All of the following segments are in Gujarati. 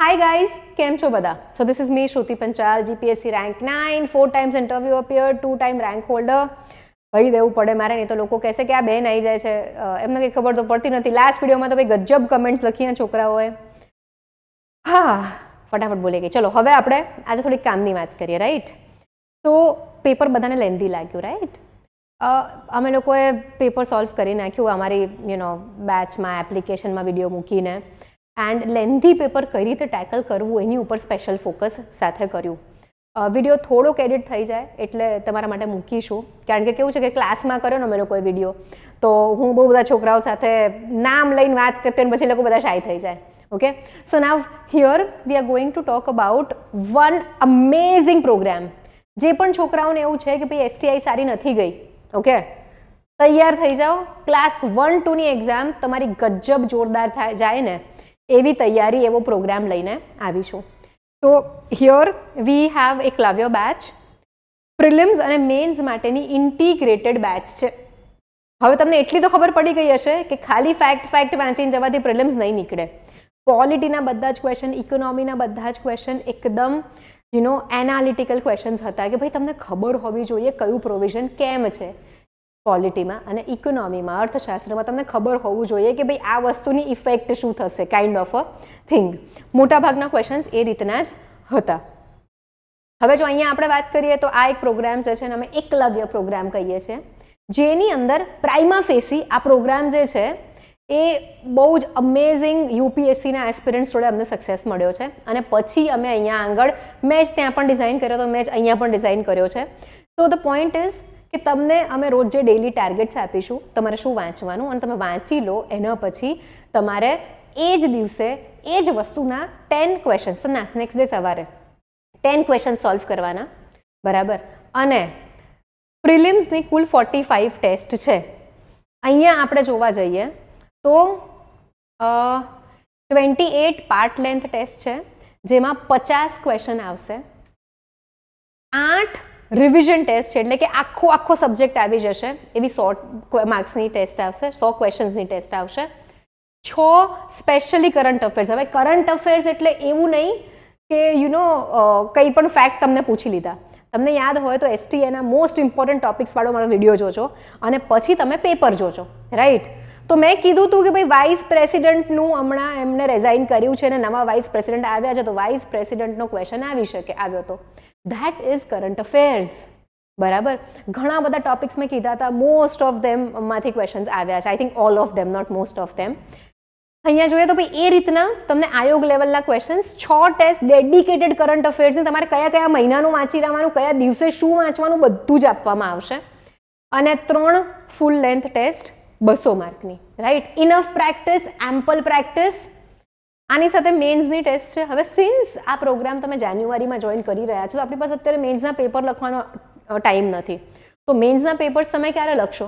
Hi guys, કેમ છો બધા? So this is me Shruti Panchal, GPSC rank 9, 4 times interview appeared, 2 time rank holder. ભાઈ દેવું પડે મારે, નહીં તો લોકો કહેશે કે આ બેન આવી જાય છે, એમને કંઈ ખબર તો પડતી નથી. લાસ્ટ વિડીયોમાં તો ભાઈ ગજબ કમેન્ટ્સ લખી છોકરાઓએ. હા, ફટાફટ બોલી ગઈ. ચલો હવે આપણે આજે થોડીક કામની વાત કરીએ, રાઈટ? તો પેપર બધાને લેન્ધી લાગ્યું, રાઈટ? અમે લોકોએ પેપર સોલ્વ કરી નાખ્યું અમારી બેચમાં, એપ્લિકેશનમાં વિડીયો મૂકીને. એન્ડ લેન્ધી પેપર કઈ રીતે ટેકલ કરવું એની ઉપર સ્પેશિયલ ફોકસ સાથે કર્યું. વિડીયો થોડોક એડિટ થઈ જાય એટલે તમારા માટે મૂકીશું, કારણ કે કેવું છે કે ક્લાસમાં કર્યો ને અમે લોકોએ વિડીયો, તો હું બહુ બધા છોકરાઓ સાથે નામ લઈને વાત કરતી અને પછી લોકો બધા શાય થઈ જાય. Okay, so now here we are going to talk about one amazing program. જે પણ છોકરાઓને એવું છે કે ભાઈ STI સારી નથી ગઈ, ઓકે, તૈયાર થઈ જાઓ. ક્લાસ 1-2ની એક્ઝામ તમારી ગજબ જોરદાર જાય ને એવી તૈયારી, એવો પ્રોગ્રામ લઈને આવીશું. તો here we have Eklavya batch. Prelims અને મેન્સ માટેની ઇન્ટિગ્રેટેડ બેચ છે. હવે તમને એટલી તો ખબર પડી ગઈ હશે કે ખાલી ફેક્ટ વાંચીને જવાથી પ્રિલિમ્સ નહીં નીકળે. પોલિટીના બધા જ ક્વેશ્ચન, ઇકોનોમીના બધા જ ક્વેશ્ચન એકદમ એનાલિટિકલ ક્વેશ્ચન્સ હતા કે ભાઈ તમને ખબર હોવી જોઈએ કયું પ્રોવિઝન કેમ છે. પોલિટીમાં અને ઇકોનોમીમાં, અર્થશાસ્ત્રમાં તમને ખબર હોવું જોઈએ કે ભાઈ આ વસ્તુની ઇફેક્ટ શું થશે, કાઇન્ડ ઓફ અ થિંગ. મોટાભાગના ક્વેશ્ચન્સ એ રીતના જ હતા. હવે જો અહીંયા આપણે વાત કરીએ તો આ એક પ્રોગ્રામ જે છે ને અમે એકલવ્ય પ્રોગ્રામ કહીએ છીએ, જેની અંદર પ્રાઇમા ફેસી આ પ્રોગ્રામ જે છે એ બહુ જ અમેઝિંગ UPSCના એસ્પિરન્ટ્સ જોડે અમને સક્સેસ મળ્યો છે. અને પછી અમે અહીંયા આગળ મેં જ ત્યાં પણ ડિઝાઇન કર્યો તો મેં જ અહીંયા પણ ડિઝાઇન કર્યો છે. તો ધ પોઈન્ટ ઇઝ કે તમને અમે રોજ જે ડેઇલી ટાર્ગેટ્સ આપીશું, તમારે શું વાંચવાનું અને તમે વાંચી લો, એના પછી તમારે એ જ દિવસે એ જ વસ્તુના 10 ક્વેશ્ચન્સ, તો નેક્સ્ટ ડે સવારે 10 ક્વેશ્ચન સોલ્વ કરવાના, બરાબર? અને પ્રિલિમ્સની કુલ 45 ટેસ્ટ છે. અહીંયા આપણે જોવા જઈએ તો 28 પાર્ટ લેન્થ ટેસ્ટ છે, જેમાં 50 ક્વેશ્ચન આવશે. 8 રિવિઝન ટેસ્ટ છે, એટલે કે આખો સબ્જેક્ટ આવી જશે એવી 100 માર્ક્સની ટેસ્ટ આવશે, 100 ક્વેશ્ચન્સની ટેસ્ટ આવશે. 6 સ્પેશિયલી કરંટ અફેર્સ. હવે કરંટ અફેર્સ એટલે એવું નહીં કે કંઈ પણ ફેક્ટ તમને પૂછી લીધા. તમને યાદ હોય તો STAના મોસ્ટ ઇમ્પોર્ટન્ટ ટોપિક્સવાળો મારો વિડીયો જોજો અને પછી તમે પેપર જોજો, રાઈટ? તો મેં કીધું હતું કે ભાઈ વાઇસ પ્રેસિડેન્ટનું હમણાં એમને રિઝાઇન કર્યું છે અને નવા વાઇસ પ્રેસિડેન્ટ આવ્યા છે, તો વાઇસ પ્રેસિડેન્ટનો ક્વેશ્ચન આવી શકે, આવ્યો હતો. ધેટ ઇઝ કરંટ અફેર્સ, બરાબર? ઘણા બધા ટોપિક્સ મેં કીધા હતા, મોસ્ટ ઓફ ધેમ માંથી ક્વેશ્ચન્સ આવ્યા છે. I think all of them, not most of them. અહીંયા જોઈએ તો ભાઈ એ રીતના તમને આયોગ લેવલના ક્વેશ્ચન્સ, 6 ટેસ્ટ ડેડિકેટેડ કરંટ અફેર્સની, તમારે કયા કયા મહિનાનું વાંચી રહેવાનું, કયા દિવસે શું વાંચવાનું, બધું જ આપવામાં આવશે. અને 3 ફૂલ લેન્થ ટેસ્ટ 200 માર્કની, right? Enough practice, ample practice. આની સાથે મેન્સની ટેસ્ટ છે. હવે સિન્સ આ પ્રોગ્રામ તમે જાન્યુઆરીમાં જોઈન કરી રહ્યા છો, તો આપણી પાસે અત્યારે મેન્સના પેપર લખવાનો ટાઈમ નથી. તો મેન્સના પેપર્સ તમે ક્યારે લખશો?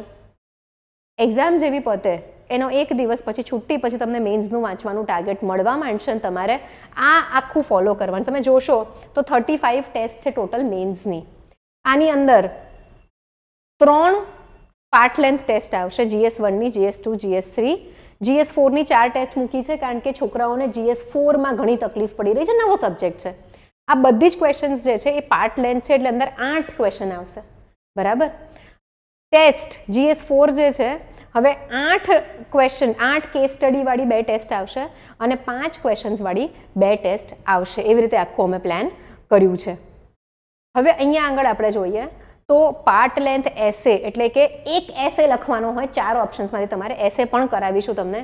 એક્ઝામ જેવી પતે એનો 1 દિવસ પછી, છુટ્ટી પછી તમને મેન્સનું વાંચવાનું ટાર્ગેટ મળવા માંડશે અને તમારે આ આખું ફોલો કરવાનું. તમે જોશો તો 35 ટેસ્ટ છે ટોટલ મેન્સની. આની અંદર 3 પાર્ટ લેન્થ ટેસ્ટ આવશે, GS1ની, GS2, GS3. GS4ની 4 ટેસ્ટ મૂકી છે કારણ કે છોકરાઓને GS4માં ઘણી તકલીફ પડી રહી છે, નવો સબ્જેક્ટ છે. આ બધી જ ક્વેશ્ચન્સ જે છે એ પાર્ટ લેન્થ છે, એટલે અંદર 8 ક્વેશ્ચન આવશે, બરાબર? ટેસ્ટ GS4 જે છે, હવે 8 ક્વેશ્ચન, 8 કેસ સ્ટડીવાળી 2 ટેસ્ટ આવશે અને 5 ક્વેશ્ચન્સવાળી 2 ટેસ્ટ આવશે. એવી રીતે આખું અમે પ્લાન કર્યું છે. હવે અહીંયા આગળ આપણે જોઈએ તો પાર્ટ લેન્થ એસે, એટલે કે એક એસે લખવાનો હોય, 4 ઓપ્શન્સમાંથી તમારે એસે પણ કરાવીશું તમને,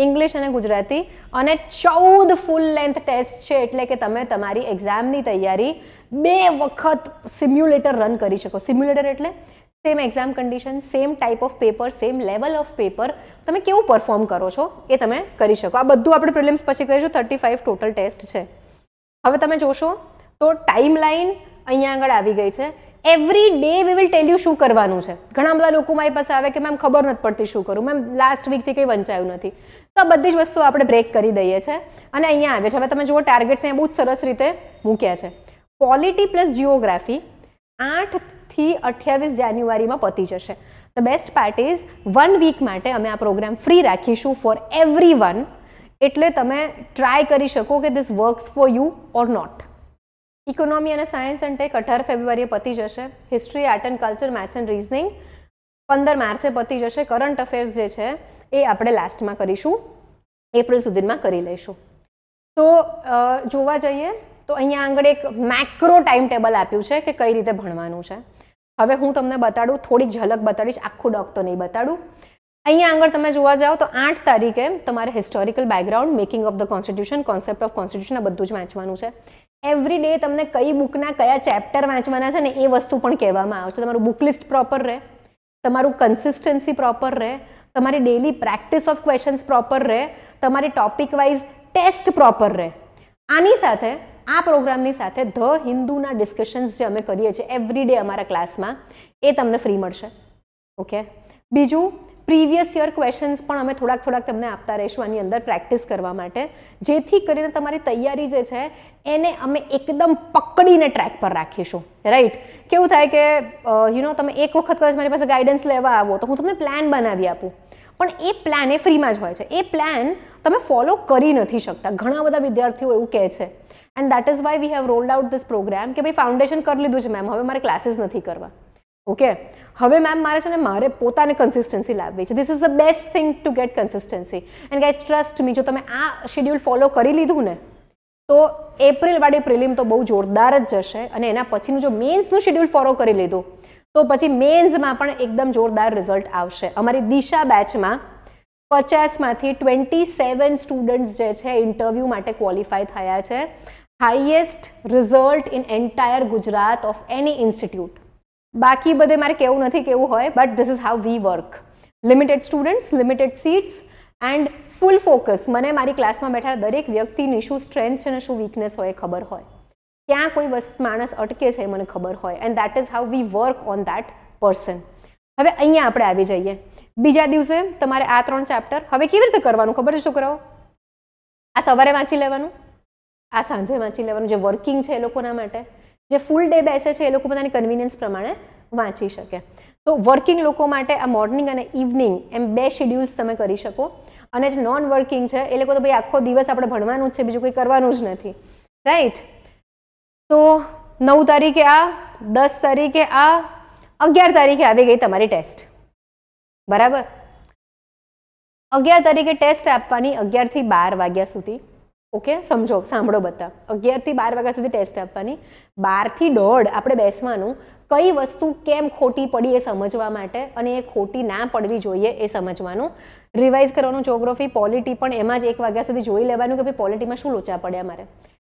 ઇંગ્લિશ અને ગુજરાતી. અને 14 ફૂલ લેન્થ ટેસ્ટ છે, એટલે કે તમે તમારી એક્ઝામની તૈયારી 2 વખત સિમ્યુલેટર રન કરી શકો. સિમ્યુલેટર એટલે same exam condition, same type of paper, same level of paper, તમે કેવું પરફોર્મ કરો છો એ તમે કરી શકો. આ બધું આપણે પ્રિલિમ્સ પછી કરીશું. 35 ટોટલ ટેસ્ટ છે. હવે તમે જોશો તો ટાઈમ લાઈન અહીંયા આગળ આવી ગઈ છે. Every day we will tell you શું કરવાનું છે. ઘણા બધા લોકો મારી પાસે આવે કે મેમ ખબર નથી પડતી શું કરું, મેમ લાસ્ટ વીકથી કંઈ વંચાયું નથી. તો આ બધી જ વસ્તુ આપણે બ્રેક કરી દઈએ છીએ અને અહીંયા આવે છે. હવે તમે જુઓ ટાર્ગેટ્સ અહીંયા બહુ જ સરસ રીતે મૂક્યા છે. પોલિટી પ્લસ જીઓગ્રાફી 8 થી 28 જાન્યુઆરીમાં પતી જશે. The best part is 1 week માટે અમે આ પ્રોગ્રામ ફ્રી રાખીશું ફોર એવરીવન. એટલે તમે ટ્રાય કરી શકો કે this works for you or not. Economy અને સાયન્સ એન્ડ ટેક 18 ફેબ્રુઆરીએ પતી જશે. History, art and culture, maths and reasoning 15 માર્ચે પતી જશે. કરંટ અફેર્સ જે છે એ આપણે લાસ્ટમાં કરીશું, એપ્રિલ સુધીમાં કરી લઈશું. તો જોવા જઈએ તો અહીંયા આગળ એક મેક્રો ટાઈમ ટેબલ આપ્યું છે કે કઈ રીતે ભણવાનું છે. હવે હું તમને બતાડું, થોડીક ઝલક બતાડીશ, આખું ડોક તો નહીં બતાડું. અહીંયા આગળ તમે જોવા જાઓ તો 8 તારીખે તમારે historical background, making of the constitution, concept of constitution આ બધું જ વાંચવાનું છે. એવરી ડે તમને કઈ બુકના કયા ચેપ્ટર વાંચવાના છે ને એ વસ્તુ પણ કહેવામાં આવશે. તમારું બુક લિસ્ટ પ્રોપર રહે, તમારું કન્સિસ્ટન્સી પ્રોપર રહે, તમારી daily practice of questions proper રહે, તમારી ટોપિક વાઇઝ ટેસ્ટ પ્રોપર રહે. આની સાથે આ પ્રોગ્રામની સાથે ધ હિન્દુના ડિસ્કશન્સ જે અમે કરીએ છીએ એવરી ડે અમારા ક્લાસમાં એ તમને ફ્રી મળશે. ઓકે. બીજું, પ્રીવિયસ યર ક્વેશ્ચન્સ પણ અમે થોડાક તમને આપતા રહીશું આની અંદર પ્રેક્ટિસ કરવા માટે, જેથી કરીને તમારી તૈયારી જે છે એને અમે એકદમ પકડીને ટ્રેક પર રાખીશું. રાઈટ? કેવું થાય કે તમે એક વખત કદાચ મારી પાસે ગાઈડન્સ લેવા આવો તો હું તમને પ્લાન બનાવી આપું, પણ એ પ્લાન એ ફ્રીમાં જ હોય છે. એ પ્લાન તમે ફોલો કરી નથી શકતા. ઘણા બધા વિદ્યાર્થીઓ એવું કહે છે. And that is why we have rolled out this program કે ભાઈ ફાઉન્ડેશન કરી લીધું છે મેમ, હવે મારે ક્લાસીસ નથી કરવા. ઓકે, હવે મેમ મારે છે ને મારે પોતાને કન્સિસ્ટન્સી લાવવી છે. This is the best thing to gate consistency. And guys trust me, જો તમે આ શેડ્યુલ ફોલો કરી લીધું ને તો એપ્રિલવાળી પ્રિલિમ તો બહુ જોરદાર જ જશે, અને એના પછીનું જો મેન્સનું શેડ્યુલ ફોલો કરી લીધું તો પછી મેન્સમાં પણ એકદમ જોરદાર રિઝલ્ટ આવશે. અમારી દિશા બેચમાં 50માંથી 27 સ્ટુડન્ટ્સ જે છે ઇન્ટરવ્યૂ માટે ક્વોલિફાય થયા છે. Highest result in entire Gujarat of any institute. બાકી બધે મારે કેવું નથી કેવું હોય, but this is how we work. Limited students, limited seats and full focus. મને મારી ક્લાસમાં બેઠા દરેક વ્યક્તિની શું સ્ટ્રેન્થ છે ને શું વીકનેસ હોય એ ખબર હોય, ક્યાં કોઈ માણસ અટકે છે મને ખબર હોય, and that is how we work on that person. હવે અહીંયા આપણે આવી જઈએ. બીજા દિવસે તમારે આ 3 ચેપ્ટર હવે કેવી રીતે કરવાનું ખબર છે છોકરાઓ? આ સવારે વાંચી લેવાનું, આ સાંજે વાંચી લેવાનું. જે વર્કિંગ છે એ લોકોના માટે, જે ફૂલ ડે બેસે છે એ લોકો પોતાની કન્વિનિયન્સ પ્રમાણે વાંચી શકે. તો વર્કિંગ લોકો માટે આ મોર્નિંગ અને ઇવનિંગ એમ 2 શેડ્યુલ્સ તમે કરી શકો. અને જે નોન વર્કિંગ છે એ લોકો તો ભાઈ આખો દિવસ આપણે ભણવાનું જ છે, બીજું કંઈ કરવાનું જ નથી. રાઈટ? તો 9 તારીખે આ, 10 તારીખે આ, 11 તારીખે આવી ગઈ તમારી ટેસ્ટ. બરાબર? 11 તારીખે ટેસ્ટ આપવાની 11 થી 12 વાગ્યા સુધી. ઓકે, સમજો, સાંભળો બધા. 11 થી 12 વાગ્યા સુધી ટેસ્ટ આપવાની. 12 થી 1:30 આપણે બેસવાનું કઈ વસ્તુ કેમ ખોટી પડી એ સમજવા માટે, અને એ ખોટી ના પડવી જોઈએ એ સમજવાનું. રિવાઇઝ કરવાનું જ્યોગ્રાફી, પોલિટી પણ એમાં જ 1 વાગ્યા સુધી જોઈ લેવાનું કે ભાઈ પોલિટીમાં શું લોચા પડ્યા.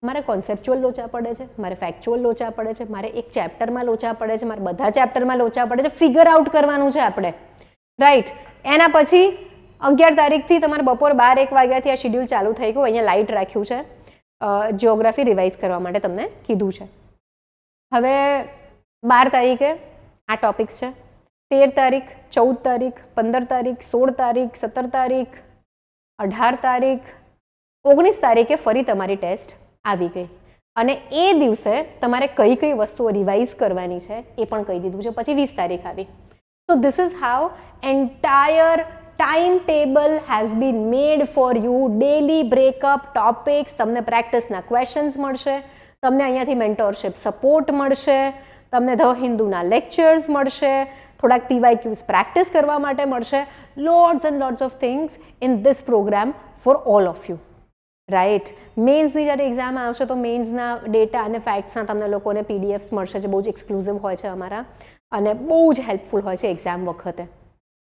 મારે કોન્સેપ્ચ્યુઅલ લોચા પડે છે, મારે ફેક્ચ્યુઅલ લોચા પડે છે, મારે એક ચેપ્ટરમાં લોચા પડે છે, મારે બધા ચેપ્ટરમાં લોચા પડે છે. ફિગર આઉટ કરવાનું છે આપણે. રાઈટ? એના પછી 11 તારીખથી તમારે બપોર 12-1 વાગ્યાથી આ શેડ્યુલ ચાલુ થઈ ગયું. અહીંયા લાઇટ રાખ્યું છે, જિયોગ્રાફી રિવાઇઝ કરવા માટે તમને કીધું છે. હવે 12 તારીખે આ ટોપિક્સ છે. 13 તારીખ, 14 તારીખ, 15 તારીખ, 16 તારીખ, 17 તારીખ, 18 તારીખ, 19 તારીખે ફરી તમારી ટેસ્ટ આવી ગઈ. અને એ દિવસે તમારે કઈ કઈ વસ્તુઓ રિવાઇઝ કરવાની છે એ પણ કહી દીધું છે. પછી 20 તારીખ આવી. So this is how entire timetable has been made for you. Daily breakup topics, તમને પ્રેક્ટિસના ક્વેશ્ચન્સ મળશે, તમને અહીંયાથી મેન્ટોરશિપ સપોર્ટ મળશે, તમને ધ હિન્દુના લેક્ચર્સ મળશે, થોડાક PYQs પ્રેક્ટિસ કરવા માટે મળશે. Lots and lots of things in this programme for all of you. Right? મેન્સની જ્યારે એક્ઝામ આવશે તો મેન્સના ડેટા અને ફેક્ટ્સના તમને લોકોને PDFs મળશે, જે બહુ જ એક્સક્લુઝિવ હોય છે અમારા, અને બહુ જ હેલ્પફુલ હોય છે એક્ઝામ વખતે.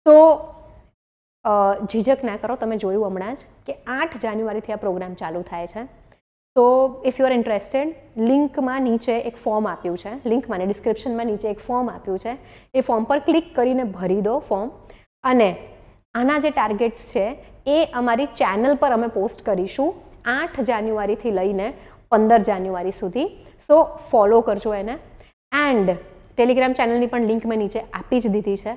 તો ઝીઝક ના કરો. તમે જોયું હમણાં જ કે 8 જાન્યુઆરીથી આ પ્રોગ્રામ ચાલુ થાય છે. તો ઇફ યુ આર ઇન્ટરેસ્ટેડ, લિંકમાં નીચે એક ફોર્મ આપ્યું છે, લિંકમાં ને ડિસ્ક્રિપ્શનમાં નીચે એક ફોર્મ આપ્યું છે. એ ફોર્મ પર ક્લિક કરીને ભરી દો ફોર્મ. અને આના જે ટાર્ગેટ્સ છે એ અમારી ચેનલ પર અમે પોસ્ટ કરીશું 8 જાન્યુઆરીથી લઈને 15 જાન્યુઆરી સુધી. સો ફોલો કરજો એને. એન્ડ ટેલિગ્રામ ચેનલની પણ લિંક મેં નીચે આપી જ દીધી છે.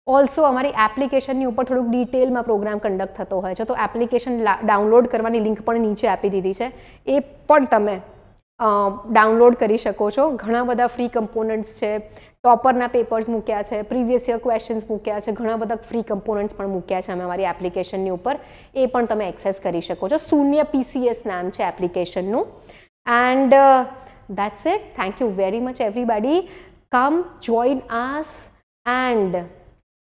ઓલ્સો અમારી એપ્લિકેશનની ઉપર થોડુંક ડિટેલમાં પ્રોગ્રામ કન્ડક્ટ થતો હોય છે, તો એપ્લિકેશન ડાઉનલોડ કરવાની લિંક પણ નીચે આપી દીધી છે. એ પણ તમે ડાઉનલોડ કરી શકો છો. ઘણા બધા ફ્રી કમ્પોનન્ટ્સ છે, ટોપરના પેપર્સ મૂક્યા છે, પ્રીવિયસ યર ક્વેશ્ચન્સ મૂક્યા છે, ઘણા બધા ફ્રી કમ્પોનન્ટ્સ પણ મૂક્યા છે અમે અમારી એપ્લિકેશનની ઉપર. એ પણ તમે એક્સેસ કરી શકો છો. શૂન્ય PCS નામ છે એપ્લિકેશનનું. And that's it. Thank you very much everybody. Come join us and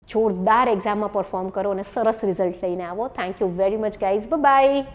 જોરદાર એક્ઝામમાં પરફોર્મ કરો અને સરસ રિઝલ્ટ લઈને આવો. Thank you very much guys. Bye bye.